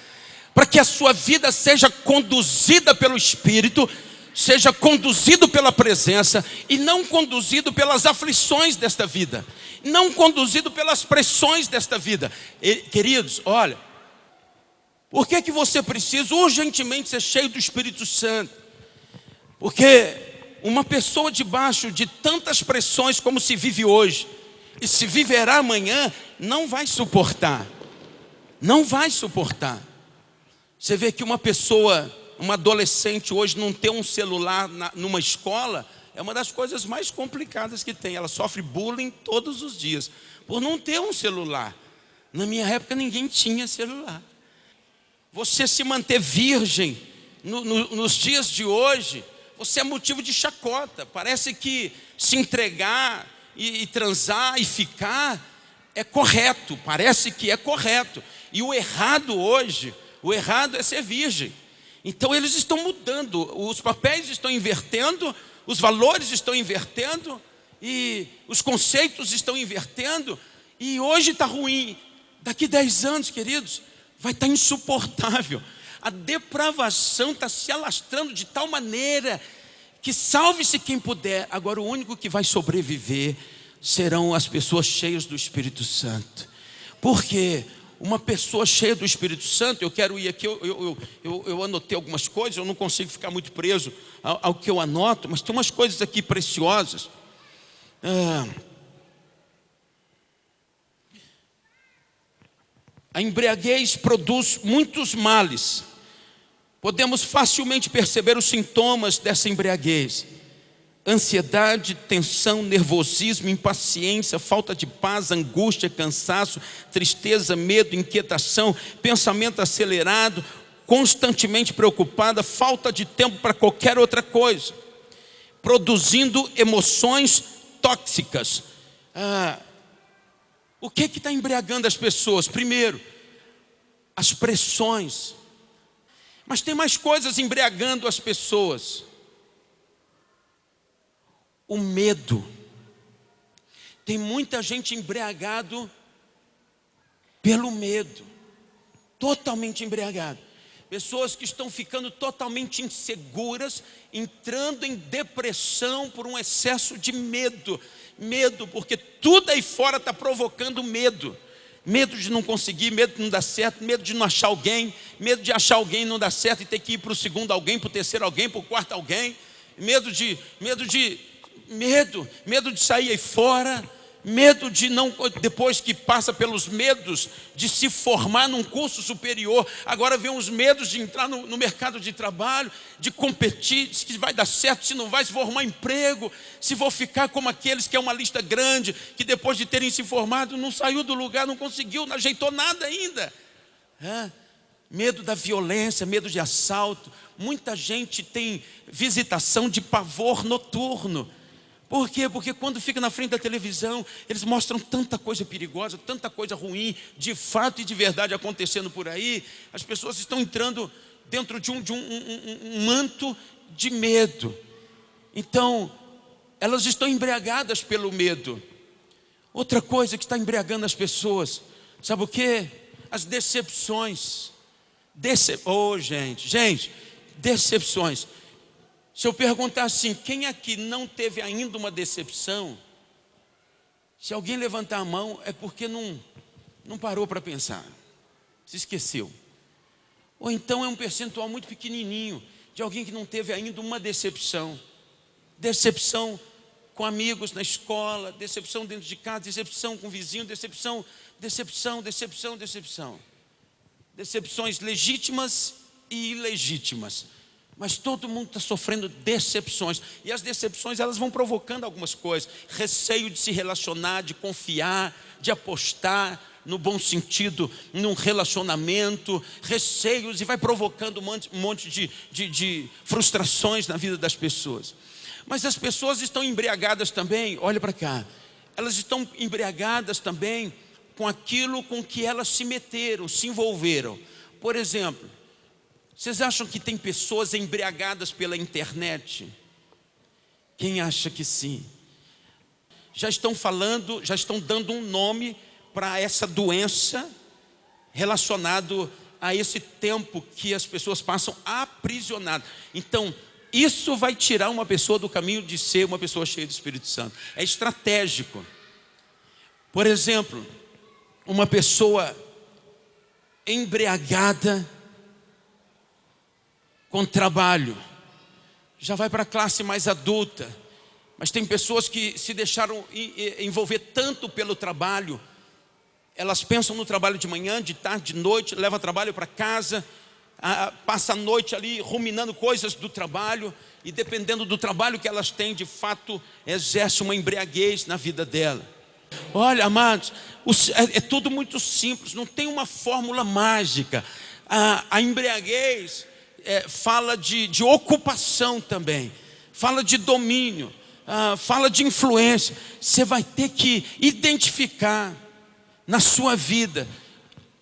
Para que a sua vida seja conduzida pelo Espírito, seja conduzido pela presença e não conduzido pelas aflições desta vida. Não conduzido pelas pressões desta vida. Queridos, olha, por que você precisa urgentemente ser cheio do Espírito Santo? Porque uma pessoa debaixo de tantas pressões como se vive hoje, e se viverá amanhã, não vai suportar. Não vai suportar. Você vê que uma pessoa, uma adolescente hoje não ter um celular numa escola, é uma das coisas mais complicadas que tem. Ela sofre bullying todos os dias, por não ter um celular. Na minha época ninguém tinha celular. Você se manter virgem nos dias de hoje, você é motivo de chacota. Parece que se entregar e transar e ficar é correto, parece que é correto. E o errado hoje, o errado é ser virgem. Então eles estão mudando, os papéis estão invertendo, os valores estão invertendo, e os conceitos estão invertendo, e hoje está ruim. Daqui 10 anos, queridos, vai estar insuportável. A depravação está se alastrando de tal maneira que salve-se quem puder. Agora o único que vai sobreviver serão as pessoas cheias do Espírito Santo. Porque uma pessoa cheia do Espírito Santo, eu quero ir aqui, eu anotei algumas coisas, eu não consigo ficar muito preso ao que eu anoto, mas tem umas coisas aqui preciosas. A embriaguez produz muitos males. Podemos facilmente perceber os sintomas dessa embriaguez: ansiedade, tensão, nervosismo, impaciência, falta de paz, angústia, cansaço, tristeza, medo, inquietação, pensamento acelerado, constantemente preocupada, falta de tempo para qualquer outra coisa, produzindo emoções tóxicas. O que está embriagando as pessoas? Primeiro, as pressões. Mas tem mais coisas embriagando as pessoas. O medo. Tem muita gente embriagado pelo medo. Totalmente embriagado. Pessoas que estão ficando totalmente inseguras, entrando em depressão por um excesso de medo. Medo, porque tudo aí fora está provocando medo. Medo de não conseguir, medo de não dar certo, medo de não achar alguém, medo de achar alguém e não dar certo e ter que ir para o segundo alguém, para o terceiro alguém, para o quarto alguém, medo de sair aí fora, medo de não, depois que passa pelos medos de se formar num curso superior, agora vem os medos de entrar no mercado de trabalho, de competir, se vai dar certo, se não vai, se vou arrumar emprego, se vou ficar como aqueles que é uma lista grande, que depois de terem se formado, não saiu do lugar, não conseguiu, não ajeitou nada ainda. Medo da violência, medo de assalto. Muita gente tem visitação de pavor noturno. Por quê? Porque quando fica na frente da televisão, eles mostram tanta coisa perigosa, tanta coisa ruim, de fato e de verdade acontecendo por aí. As pessoas estão entrando dentro de um manto de medo. Então, elas estão embriagadas pelo medo. Outra coisa que está embriagando as pessoas, sabe o quê? As decepções. Gente, decepções. Se eu perguntar assim, quem aqui não teve ainda uma decepção? Se alguém levantar a mão, é porque não parou para pensar, se esqueceu. Ou então é um percentual muito pequenininho de alguém que não teve ainda uma decepção. Decepção com amigos na escola, decepção dentro de casa, decepção com o vizinho, decepção. Decepções legítimas e ilegítimas. Mas todo mundo está sofrendo decepções. E as decepções, elas vão provocando algumas coisas. Receio de se relacionar, de confiar, de apostar, no bom sentido, num relacionamento. Receios, e vai provocando um monte de frustrações na vida das pessoas. Mas as pessoas estão embriagadas também, olha para cá. Elas estão embriagadas também com aquilo com que elas se meteram, se envolveram. Por exemplo, vocês acham que tem pessoas embriagadas pela internet? Quem acha que sim? Já estão falando, já estão dando um nome para essa doença relacionado a esse tempo que as pessoas passam aprisionadas. Então, isso vai tirar uma pessoa do caminho de ser uma pessoa cheia do Espírito Santo. É estratégico. Por exemplo, uma pessoa embriagada com trabalho, já vai para a classe mais adulta, mas tem pessoas que se deixaram envolver tanto pelo trabalho, elas pensam no trabalho de manhã, de tarde, de noite, levam o trabalho para casa, passa a noite ali ruminando coisas do trabalho, e dependendo do trabalho que elas têm, de fato, exerce uma embriaguez na vida dela. Olha, amados, é tudo muito simples, não tem uma fórmula mágica. A embriaguez fala de ocupação também, fala de domínio, fala de influência. Você vai ter que identificar na sua vida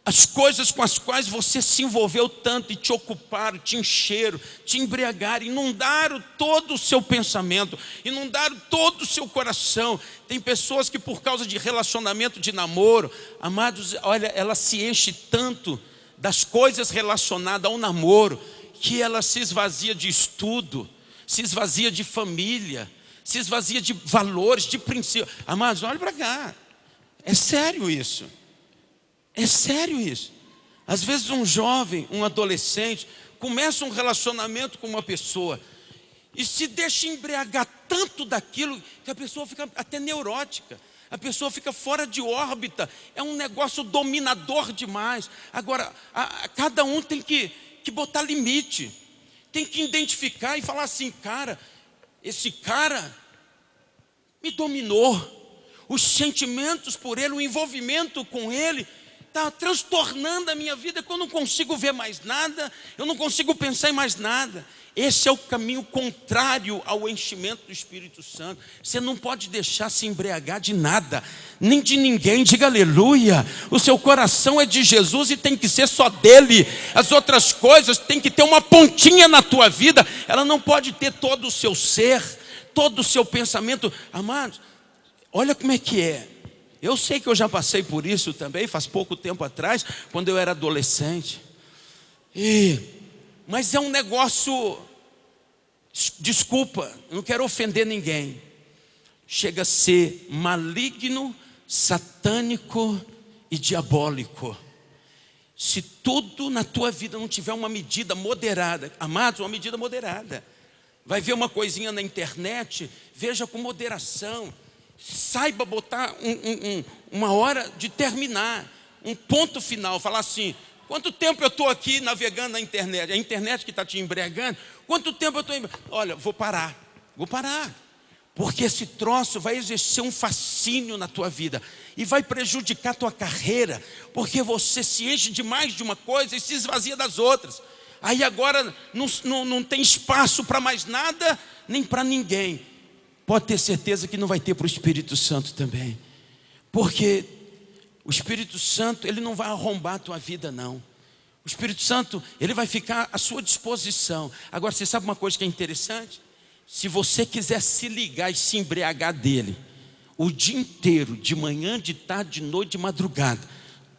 as coisas com as quais você se envolveu tanto e te ocuparam, te encheram, te embriagaram, inundaram todo o seu pensamento, inundaram todo o seu coração. Tem pessoas que por causa de relacionamento, de namoro, amados, olha, ela se enche tanto das coisas relacionadas ao namoro, que ela se esvazia de estudo, se esvazia de família, se esvazia de valores, de princípios. Amados, olha para cá, é sério isso. É sério isso. Às vezes um jovem, um adolescente, começa um relacionamento com uma pessoa e se deixa embriagar tanto daquilo que a pessoa fica até neurótica. A pessoa fica fora de órbita. É um negócio dominador demais. Agora, cada um tem que botar limite. Tem que identificar e falar assim, cara, esse cara me dominou. Os sentimentos por ele, o envolvimento com ele está transtornando a minha vida, que eu não consigo ver mais nada, eu não consigo pensar em mais nada. Esse é o caminho contrário ao enchimento do Espírito Santo. Você não pode deixar se embriagar de nada, nem de ninguém. Diga aleluia. O seu coração é de Jesus e tem que ser só dele. As outras coisas tem que ter uma pontinha na tua vida. Ela não pode ter todo o seu ser, todo o seu pensamento. Amados, olha como é que é. Eu sei que eu já passei por isso também, faz pouco tempo atrás, quando eu era adolescente. Mas é um negócio, desculpa, eu não quero ofender ninguém. Chega a ser maligno, satânico e diabólico. Se tudo na tua vida não tiver uma medida moderada, amados, uma medida moderada. Vai ver uma coisinha na internet, veja com moderação. Saiba botar uma hora de terminar, um ponto final, falar assim, quanto tempo eu estou aqui navegando na internet? É a internet que está te embriagando? Quanto tempo eu estou embriagando? Olha, vou parar, porque esse troço vai exercer um fascínio na tua vida e vai prejudicar a tua carreira, porque você se enche demais de uma coisa e se esvazia das outras. Aí agora não tem espaço para mais nada, nem para ninguém. Pode ter certeza que não vai ter para o Espírito Santo também. Porque o Espírito Santo, ele não vai arrombar a tua vida, não. O Espírito Santo, ele vai ficar à sua disposição. Agora, você sabe uma coisa que é interessante? Se você quiser se ligar e se embriagar dele, o dia inteiro, de manhã, de tarde, de noite, de madrugada,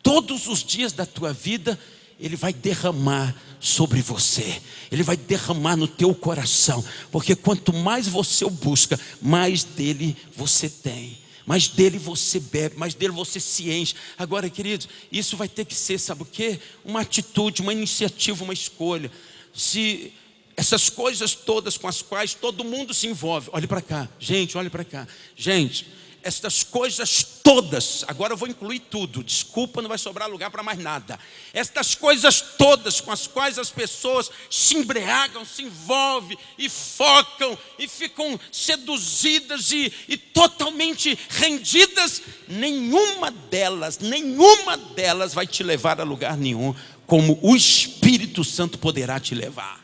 todos os dias da tua vida, ele vai derramar sobre você, ele vai derramar no teu coração, porque quanto mais você o busca, mais dele você tem, mais dele você bebe, mais dele você se enche. Agora, queridos, isso vai ter que ser, sabe o quê? Uma atitude, uma iniciativa, uma escolha. Se essas coisas todas com as quais todo mundo se envolve, olhe para cá, gente, olhe para cá, gente, estas coisas todas, agora eu vou incluir tudo, desculpa, não vai sobrar lugar para mais nada. Estas coisas todas com as quais as pessoas se embriagam, se envolvem e focam e ficam seduzidas e totalmente rendidas, nenhuma delas vai te levar a lugar nenhum, como o Espírito Santo poderá te levar.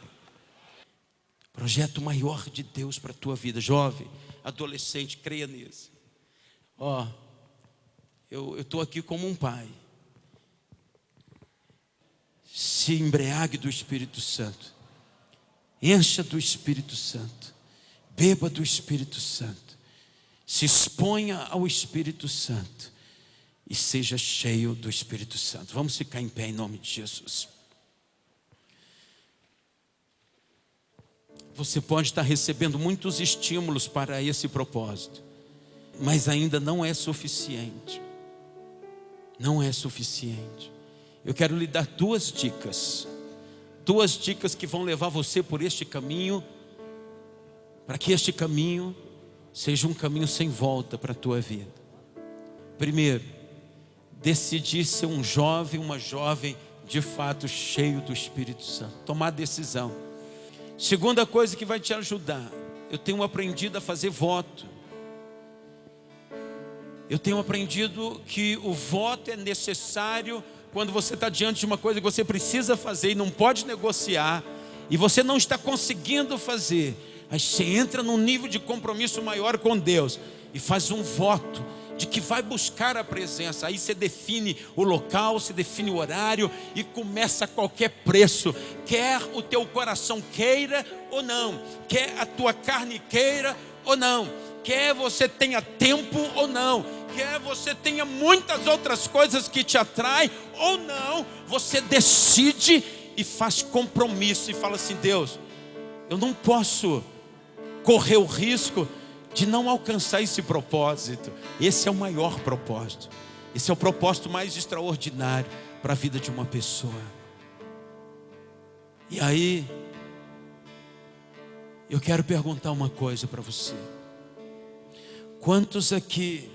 Projeto maior de Deus para a tua vida, jovem, adolescente, creia nisso. Eu estou aqui como um pai. Se embriague do Espírito Santo, encha do Espírito Santo, beba do Espírito Santo, se exponha ao Espírito Santo e seja cheio do Espírito Santo. Vamos ficar em pé em nome de Jesus. Você pode estar recebendo muitos estímulos para esse propósito, mas ainda não é suficiente. Não é suficiente. Eu quero lhe dar duas dicas que vão levar você por este caminho, para que este caminho seja um caminho sem volta para a tua vida. Primeiro, decidir ser um jovem, uma jovem de fato cheio do Espírito Santo. Tomar decisão. Segunda coisa que vai te ajudar, eu tenho aprendido a fazer voto. Eu tenho aprendido que o voto é necessário quando você está diante de uma coisa que você precisa fazer e não pode negociar, e você não está conseguindo fazer. Aí você entra num nível de compromisso maior com Deus e faz um voto de que vai buscar a presença. Aí você define o local, você define o horário e começa a qualquer preço. Quer o teu coração queira ou não, quer a tua carne queira ou não, quer você tenha tempo ou não, quer você tenha muitas outras coisas que te atraem ou não, você decide e faz compromisso e fala assim: Deus, eu não posso correr o risco de não alcançar esse propósito. Esse é o maior propósito. Esse é o propósito mais extraordinário para a vida de uma pessoa. E aí, eu quero perguntar uma coisa para você. Quantos aqui,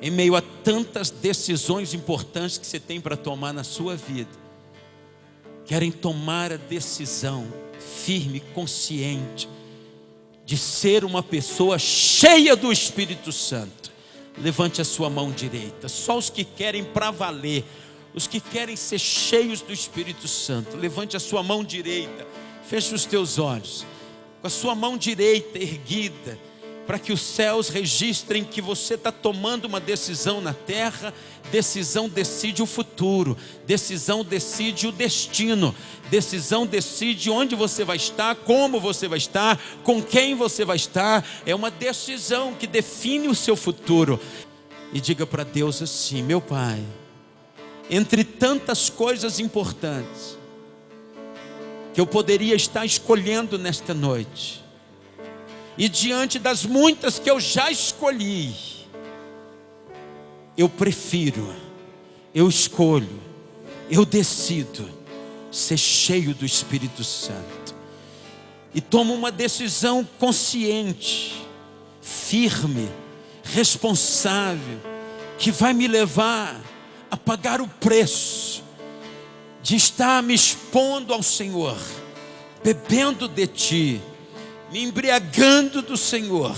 em meio a tantas decisões importantes que você tem para tomar na sua vida, querem tomar a decisão firme, consciente, de ser uma pessoa cheia do Espírito Santo? Levante a sua mão direita. Só os que querem para valer, os que querem ser cheios do Espírito Santo, levante a sua mão direita. Feche os teus olhos, com a sua mão direita erguida, para que os céus registrem que você está tomando uma decisão na terra. Decisão decide o futuro, decisão decide o destino, decisão decide onde você vai estar, como você vai estar, com quem você vai estar. É uma decisão que define o seu futuro. E diga para Deus assim: meu Pai, entre tantas coisas importantes que eu poderia estar escolhendo nesta noite, e diante das muitas que eu já escolhi, eu prefiro, eu escolho, eu decido ser cheio do Espírito Santo. E tomo uma decisão consciente, firme, responsável, que vai me levar a pagar o preço de estar me expondo ao Senhor, bebendo de Ti, me embriagando do Senhor.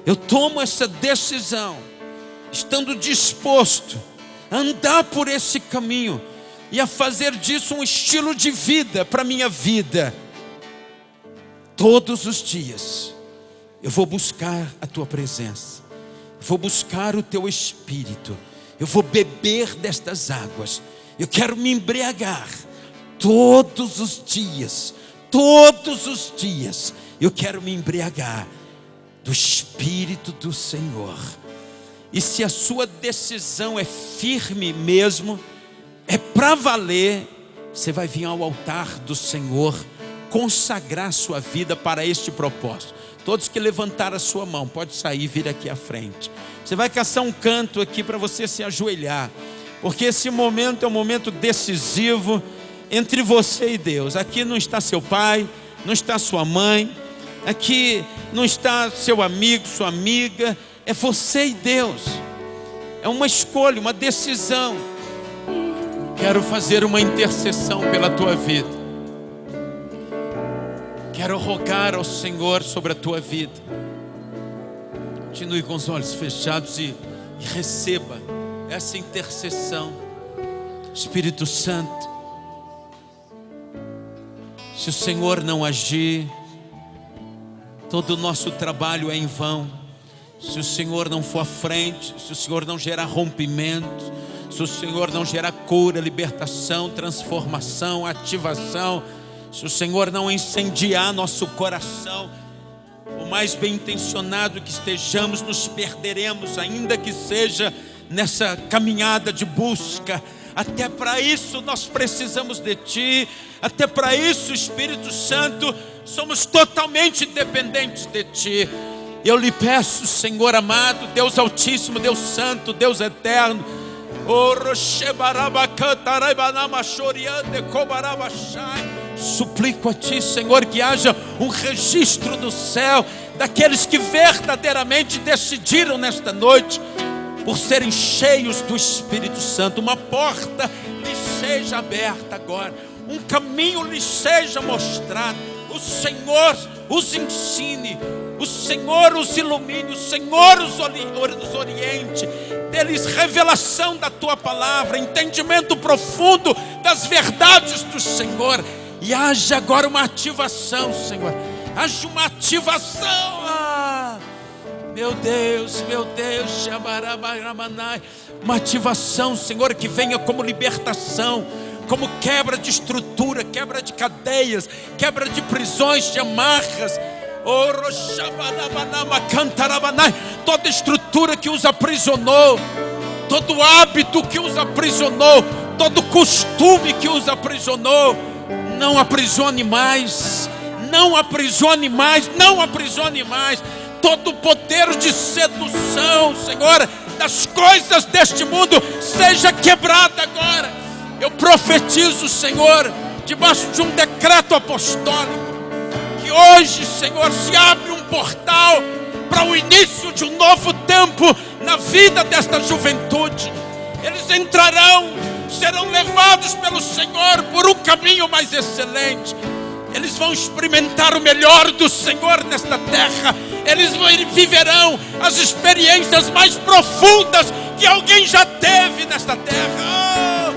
Eu tomo essa decisão, estando disposto a andar por esse caminho e a fazer disso um estilo de vida para a minha vida. Todos os dias eu vou buscar a Tua presença, vou buscar o Teu Espírito, eu vou beber destas águas. Eu quero me embriagar todos os dias, eu quero me embriagar do Espírito do Senhor. E se a sua decisão é firme mesmo, é para valer, você vai vir ao altar do Senhor, consagrar sua vida para este propósito. Todos que levantaram a sua mão, pode sair e vir aqui à frente. Você vai caçar um canto aqui para você se ajoelhar, porque esse momento é um momento decisivo entre você e Deus. Aqui não está seu pai, não está sua mãe, aqui não está seu amigo, sua amiga. É você e Deus. É uma escolha, uma decisão. Quero fazer uma intercessão pela tua vida. Quero rogar ao Senhor sobre a tua vida. Continue com os olhos fechados e receba essa intercessão. Espírito Santo, se o Senhor não agir, todo o nosso trabalho é em vão. Se o Senhor não for à frente, se o Senhor não gerar rompimento, se o Senhor não gerar cura, libertação, transformação, ativação, se o Senhor não incendiar nosso coração, o mais bem intencionado que estejamos, nos perderemos, ainda que seja nessa caminhada de busca. Até para isso nós precisamos de Ti. Até para isso, Espírito Santo, somos totalmente dependentes de Ti. Eu lhe peço, Senhor amado, Deus Altíssimo, Deus Santo, Deus Eterno, suplico a Ti, Senhor, que haja um registro no céu daqueles que verdadeiramente decidiram nesta noite por serem cheios do Espírito Santo. Uma porta lhes seja aberta agora, um caminho lhes seja mostrado, o Senhor os ensine, o Senhor os ilumine, o Senhor os oriente, dê-lhes revelação da Tua palavra, entendimento profundo das verdades do Senhor. E haja agora uma ativação, Senhor. Haja uma ativação. Meu Deus, uma ativação, Senhor, que venha como libertação, como quebra de estrutura, quebra de cadeias, quebra de prisões, de amarras. Toda estrutura que os aprisionou, todo hábito que os aprisionou, todo costume que os aprisionou, não aprisione mais, não aprisione mais, não aprisione mais. Todo poder de sedução, Senhor, das coisas deste mundo, seja quebrado agora. Eu profetizo, Senhor, debaixo de um decreto apostólico, que hoje, Senhor, se abre um portal para o início de um novo tempo na vida desta juventude. Eles entrarão, serão levados pelo Senhor por um caminho mais excelente. Eles vão experimentar o melhor do Senhor nesta terra. Eles viverão as experiências mais profundas que alguém já teve nesta terra.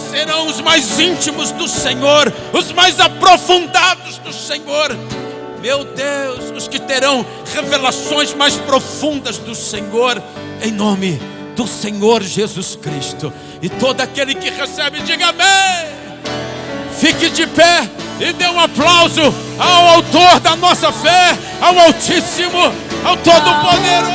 Serão os mais íntimos do Senhor, os mais aprofundados do Senhor. Meu Deus, os que terão revelações mais profundas do Senhor, em nome do Senhor Jesus Cristo. E todo aquele que recebe, diga amém. Fique de pé e dê um aplauso ao autor da nossa fé, ao Altíssimo, ao Todo-Poderoso.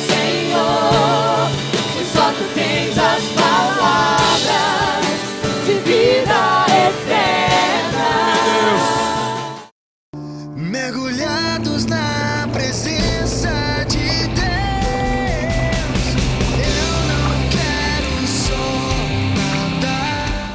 Senhor, se só Tu tens as palavras de vida eterna. Mergulhados na presença de Deus, eu não quero só nadar.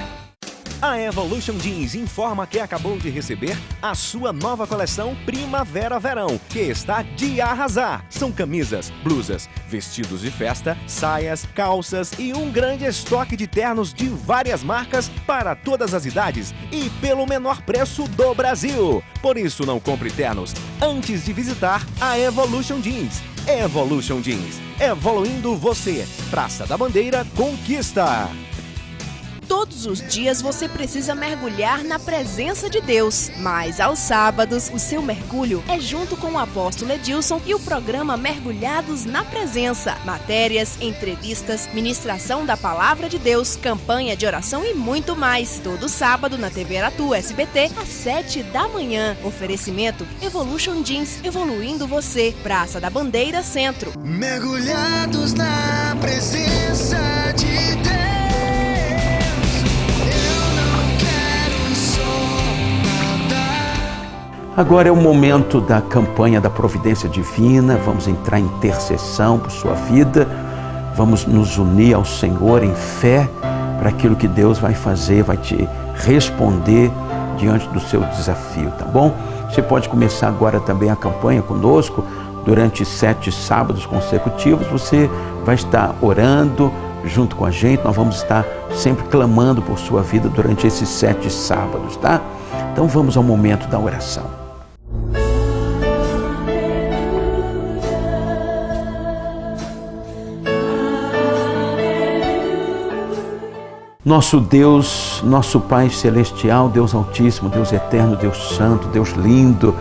A Evolution Jeans informa que acabou de receber a sua nova coleção Primavera-Verão, que está de arrasar. São camisas, blusas, vestidos de festa, saias, calças e um grande estoque de ternos de várias marcas para todas as idades e pelo menor preço do Brasil. Por isso, não compre ternos antes de visitar a Evolution Jeans. Evolution Jeans, evoluindo você. Praça da Bandeira, Conquista. Todos os dias você precisa mergulhar na presença de Deus, mas aos sábados o seu mergulho é junto com o apóstolo Edilson e o programa Mergulhados na Presença. Matérias, entrevistas, ministração da Palavra de Deus, campanha de oração e muito mais. Todo sábado na TV Aratu SBT às 7 da manhã. Oferecimento Evolution Jeans, evoluindo você. Praça da Bandeira, Centro. Mergulhados na presença de Deus. Agora é o momento da campanha da Providência Divina. Vamos entrar em intercessão por sua vida. Vamos nos unir ao Senhor em fé para aquilo que Deus vai fazer, vai te responder diante do seu desafio, tá bom? Você pode começar agora também a campanha conosco. durante 7 sábados consecutivos, você vai estar orando junto com a gente. Nós vamos estar sempre clamando por sua vida durante esses 7 sábados, tá? Então vamos ao momento da oração. Nosso Deus, nosso Pai Celestial, Deus Altíssimo, Deus Eterno, Deus Santo, Deus lindo,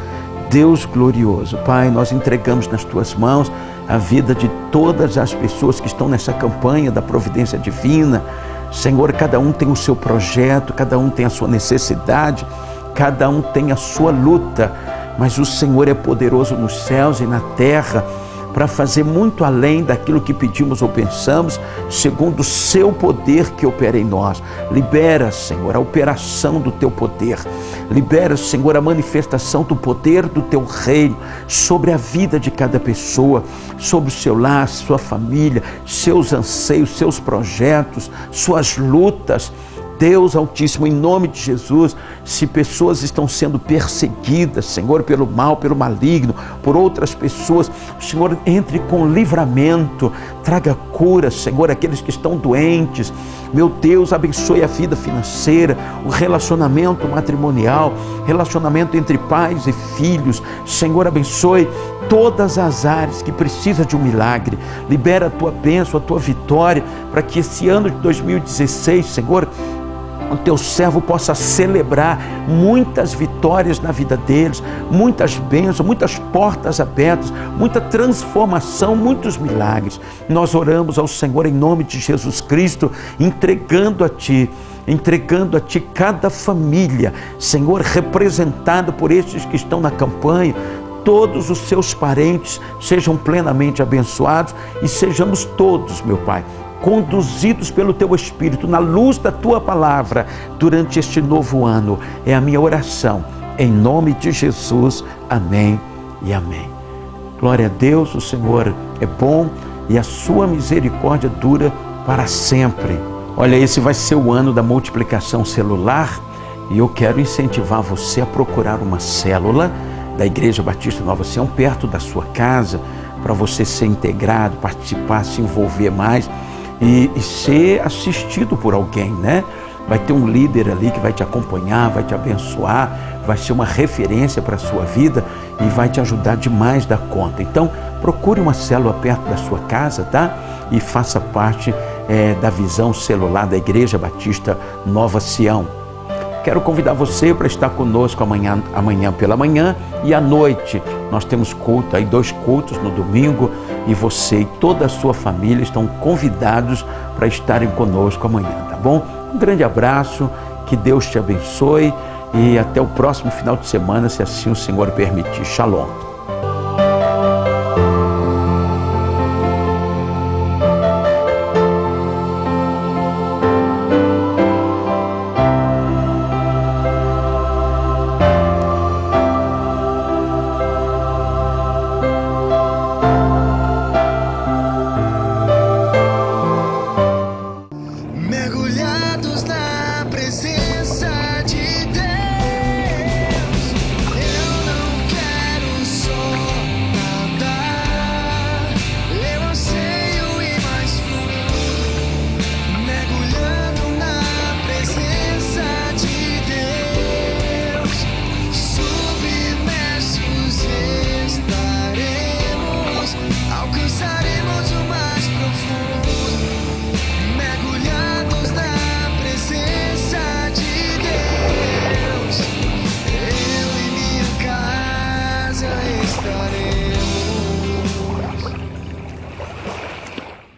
Deus glorioso. Pai, nós entregamos nas Tuas mãos a vida de todas as pessoas que estão nessa campanha da Providência Divina. Senhor, cada um tem o seu projeto, cada um tem a sua necessidade, cada um tem a sua luta, mas o Senhor é poderoso nos céus e na terra para fazer muito além daquilo que pedimos ou pensamos, segundo o seu poder que opera em nós. Libera, Senhor, a operação do teu poder. Libera, Senhor, a manifestação do poder do teu reino sobre a vida de cada pessoa, sobre o seu lar, sua família, seus anseios, seus projetos, suas lutas. Deus Altíssimo, em nome de Jesus, se pessoas estão sendo perseguidas, Senhor, pelo mal, pelo maligno, por outras pessoas, Senhor, entre com livramento, traga cura, Senhor, aqueles que estão doentes. Meu Deus, abençoe a vida financeira, o relacionamento matrimonial, relacionamento entre pais e filhos. Senhor, abençoe todas as áreas que precisam de um milagre. Libera a tua bênção, a tua vitória, para que esse ano de 2016, Senhor, o teu servo possa celebrar muitas vitórias na vida deles, muitas bênçãos, muitas portas abertas, muita transformação, muitos milagres. Nós oramos ao Senhor em nome de Jesus Cristo, entregando a Ti cada família, Senhor, representada por estes que estão na campanha. Todos os seus parentes sejam plenamente abençoados e sejamos todos, meu Pai, conduzidos pelo Teu Espírito, na luz da Tua Palavra, durante este novo ano. É a minha oração, em nome de Jesus. Amém e amém. Glória a Deus, o Senhor é bom e a sua misericórdia dura para sempre. Olha, esse vai ser o ano da multiplicação celular e eu quero incentivar você a procurar uma célula da Igreja Batista Nova Sião perto da sua casa, para você ser integrado, participar, se envolver mais e ser assistido por alguém, né? Vai ter um líder ali que vai te acompanhar, vai te abençoar, vai ser uma referência para a sua vida e vai te ajudar demais da conta. Então, procure uma célula perto da sua casa, tá? E faça parte da visão celular da Igreja Batista Nova Sião. Quero convidar você para estar conosco amanhã pela manhã e à noite. Nós temos culto, aí 2 cultos no domingo, e você e toda a sua família estão convidados para estarem conosco amanhã, tá bom? Um grande abraço, que Deus te abençoe e até o próximo final de semana, se assim o Senhor permitir. Shalom.